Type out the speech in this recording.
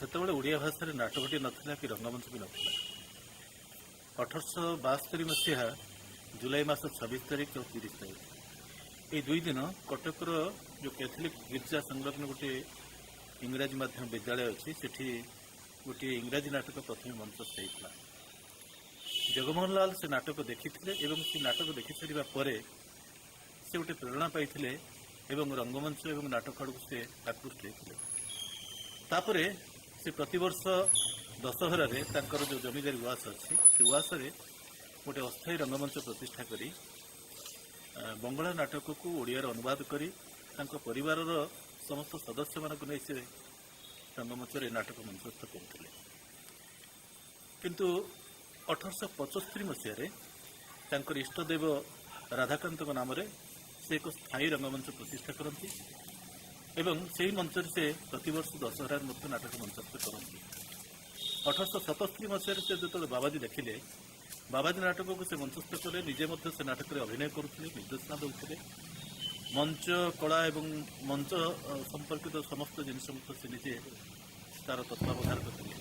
ସେତେବେଳେ ଓଡ଼ିଆ ଭାଷାରେ ନାଟକଟି ନଥିଲା କି ରଙ୍ଗମଞ୍ଚ ବି ନଥିଲା। 1872 ମସିହା ଜୁଲାଇ ମାସ 26 ତାରିଖ ଆଉ 30 ତାରିଖ এই ଦୁଇ ଦିନ କଟକର ଯେଉଁ କ୍ୟାଥୋଲିକ୍ ଗିର୍ଜା ସଂଲଗ୍ନ ଗୋଟିଏ ଇଂରାଜୀ ମାଧ୍ୟମ ବିଦ୍ୟାଳୟ ଅଛି, ସେଠି ଗୋଟିଏ ଇଂରାଜୀ ନାଟକ ପ୍ରଥମେ ମଞ୍ଚସ୍ଥ ହୋଇଥିଲା। ଜଗମୋହନ ଲାଲ ସେ ନାଟକ ଦେଖିଥିଲେ ଏବଂ ସେ ନାଟକ ଦେଖିସାରିବା ପରେ ସେ ଗୋଟିଏ ପ୍ରେରଣା ପାଇଥିଲେ ଏବଂ ରଙ୍ଗମଞ୍ଚ ଏବଂ ନାଟକ ଆଡ଼କୁ ସେ ଆକୃଷ୍ଟ ହୋଇଥିଲେ। ତାପରେ ସେ ପ୍ରତିବର୍ଷ ଦଶହରାରେ ତାଙ୍କର ଯେଉଁ ଜମିଦାରୀ ଉଆସ ଅଛି, ସେ ଉଆସରେ ଗୋଟିଏ ଅସ୍ଥାୟୀ ରଙ୍ଗମଞ୍ଚ ପ୍ରତିଷ୍ଠା କରି ବଙ୍ଗଳା ନାଟକକୁ ଓଡ଼ିଆରେ ଅନୁବାଦ କରି ତାଙ୍କ ପରିବାରର ସମସ୍ତ ସଦସ୍ୟମାନଙ୍କୁ ନେଇ ସେ ରଙ୍ଗମଞ୍ଚରେ ନାଟକ ମଞ୍ଚସ୍ଥ କରୁଥିଲେ। କିନ୍ତୁ 1875 ମସିହାରେ ତାଙ୍କର ଇଷ୍ଟଦେବ ରାଧାକାନ୍ତଙ୍କ ନାମରେ ସେ ଏକ ସ୍ଥାୟୀ ରଙ୍ଗମଞ୍ଚ ପ୍ରତିଷ୍ଠା କରନ୍ତି ଏବଂ ସେହି ମଞ୍ଚରେ ସେ ପ୍ରତିବର୍ଷ ଦଶହରାରେ ମଧ୍ୟ ନାଟକ ମଞ୍ଚସ୍ଥ କରନ୍ତି। 1877 ମସିହାରେ ସେ ଯେତେବେଳେ ବାବାଜୀ ଦେଖିଲେ, ବାବାଜୀ ନାଟକକୁ ସେ ମଞ୍ଚସ୍ଥ କଲେ, ନିଜେ ମଧ୍ୟ ସେ ନାଟକରେ ଅଭିନୟ କରୁଥିଲେ, ନିର୍ଦ୍ଦେଶନା ଦେଉଥିଲେ। ମଞ୍ଚ କଳା ଏବଂ ମଞ୍ଚ ସମ୍ପର୍କିତ ସମସ୍ତ ଜିନିଷ ମଧ୍ୟ ସେ ନିଜେ ତାର ତତ୍ତ୍ୱାବଧାରକ ଥିଲେ।